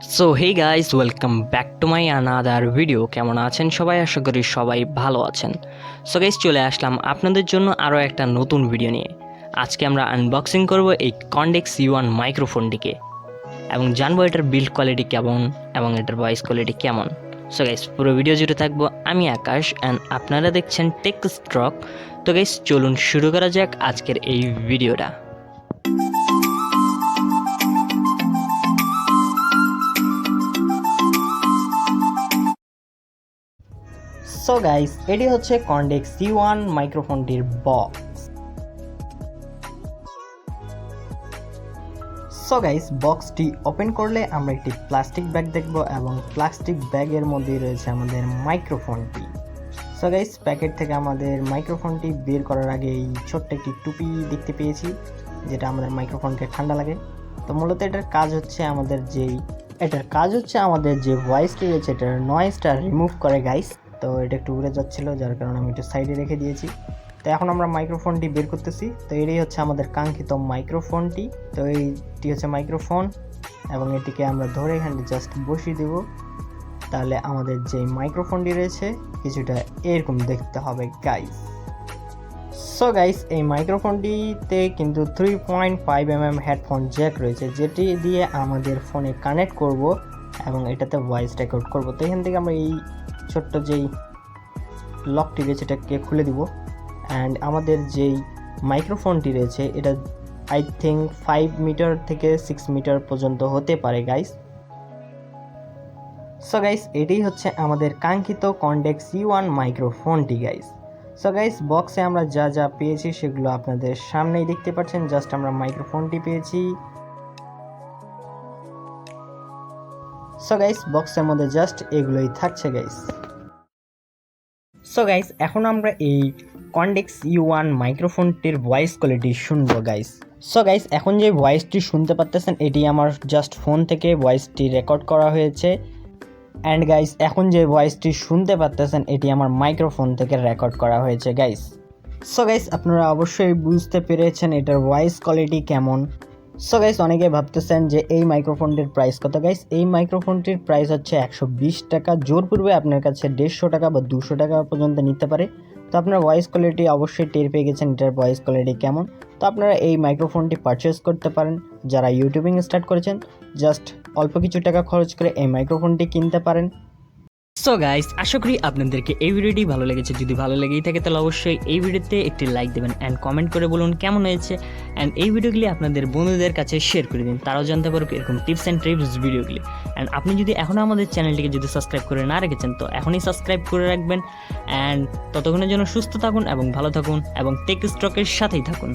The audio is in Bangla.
So hey guys, welcome back to my another video. কেমন আছেন সবাই? আশা করি সবাই ভালো আছেন। সো গাইস, চলে আসলাম আপনাদের জন্য আরও একটা নতুন ভিডিও নিয়ে। আজকে আমরা আনবক্সিং করব এই কন্ডেক্স U1 মাইক্রোফোনটিকে এবং জানবো এটার বিল্ড কোয়ালিটি কেমন এবং এটার ভয়েস কোয়ালিটি কেমন। সো গাইস, পুরো ভিডিও জুড়ে থাকবো আমি আকাশ অ্যান্ড আপনারা দেখছেন টেকস্ট্রক। তো গাইস, চলুন শুরু করা যাক আজকের এই ভিডিওটা। সো গাইস, এটি হচ্ছে কন্ডেক্স U1 মাইক্রোফোনটির বক্স। সো গাইস, বক্সটি ওপেন করলে আমরা একটি প্লাস্টিক ব্যাগ দেখব এবং প্লাস্টিক ব্যাগের মধ্যেই রয়েছে আমাদের মাইক্রোফোনটি। সো গাইস, প্যাকেট থেকে আমাদের মাইক্রোফোনটি বের করার আগে এই ছোট্ট একটি টুপি দেখতে পেয়েছি, যেটা আমাদের মাইক্রোফোনকে ঠান্ডা লাগে। তো মূলত এটার কাজ হচ্ছে আমাদের যে ভয়েসটি রয়েছে এটার নয়েজটা রিমুভ করে গাইস। তো এটা একটু উড়ে যাচ্ছিল, যার কারণে আমি একটু সাইডে রেখে দিয়েছি। তো এখন আমরা মাইক্রোফোনটি বের করতেছি। তো এটাই হচ্ছে আমাদের কাঙ্ক্ষিত মাইক্রোফোনটি। তো এইটি হচ্ছে মাইক্রোফোন এবং এটিকে আমরা ধরে এখানে জাস্ট বসিয়ে দেব। তাহলে আমাদের যে মাইক্রোফোনটি রয়েছে কিছুটা এরকম দেখতে হবে গাইস। সো গাইস, এই মাইক্রোফোনটিতে কিন্তু 3.5mm হেডফোন জ্যাক রয়েছে, যেটি দিয়ে আমাদের ফোনে কানেক্ট করব এবং এটাতে ভয়েস রেকর্ড করব। তো এখান থেকে আমরা এই ছোট্ট যেই লকটি রয়েছে এটাকে খুলে দিব অ্যান্ড আমাদের যেই মাইক্রোফোনটি রয়েছে এটা আই থিঙ্ক 5 মিটার থেকে 6 মিটার পর্যন্ত হতে পারে গাইস। সো গাইস, এটাই হচ্ছে আমাদের কাঙ্ক্ষিত কন্ডেক্স U1 মাইক্রোফোনটি গাইস। সো গাইস, বক্সে আমরা যা যা পেয়েছি সেগুলো আপনাদের সামনেই দেখতে পাচ্ছেন। জাস্ট আমরা মাইক্রোফোনটি পেয়েছি। সো গাইস, বক্সের মধ্যে জাস্ট এগুলোই থাকছে গাইস। সো গাইস, এখন আমরা এই কন্ডেক্স U1 মাইক্রোফোনটির ভয়েস কোয়ালিটি শুনবো গাইস। সো গাইস, এখন যে ভয়েসটি শুনতে পাচ্ছেন এটি আমার জাস্ট ফোন থেকে ভয়েসটি রেকর্ড করা হয়েছে অ্যান্ড গাইস, এখন যে ভয়েসটি শুনতে পাচ্ছেন এটি আমার মাইক্রোফোন থেকে রেকর্ড করা হয়েছে গাইস। সো গাইস, আপনারা অবশ্যই বুঝতে পেরেছেন এটার ভয়েস কোয়ালিটি কেমন। সো গাইস, অনেকে ভাবতেছেন যে এই মাইক্রোফোনটির প্রাইস কত গাইস। এই মাইক্রোফোনটির প্রাইস হচ্ছে 120 টাকা। জোরপূর্বে আপনার কাছে 150 টাকা বা 200 টাকা পর্যন্ত নিতে পারে। তো আপনার ভয়েস কোয়ালিটি অবশ্যই টের পেয়ে গেছেন এটার ভয়েস কোয়ালিটি কেমন। তো আপনারা এই মাইক্রোফোনটি পারচেস করতে পারেন। যারা ইউটিউবিং স্টার্ট করেছেন জাস্ট অল্প কিছু টাকা খরচ করে এই মাইক্রোফোনটি কিনতে পারেন। সো গাইস, আশা করি আপনাদেরকে এই ভিডিওটি ভালো লেগেছে। যদি ভালো লেগেই থাকে তাহলে অবশ্যই এই ভিডিওতে একটি লাইক দেবেন অ্যান্ড কমেন্ট করে বলুন কেমন হয়েছে অ্যান্ড এই ভিডিওগুলি আপনাদের বন্ধুদের কাছে শেয়ার করে দিন, তারাও জানতে পারবে এরকম টিপস অ্যান্ড ট্রিপস ভিডিওগুলি। অ্যান্ড আপনি যদি এখনও আমাদের চ্যানেলটিকে যদি সাবস্ক্রাইব করে না রেখেছেন তো এখনই সাবস্ক্রাইব করে রাখবেন অ্যান্ড ততক্ষণের জন্য সুস্থ থাকুন এবং ভালো থাকুন এবং টেকস্ট্রকের সাথেই থাকুন।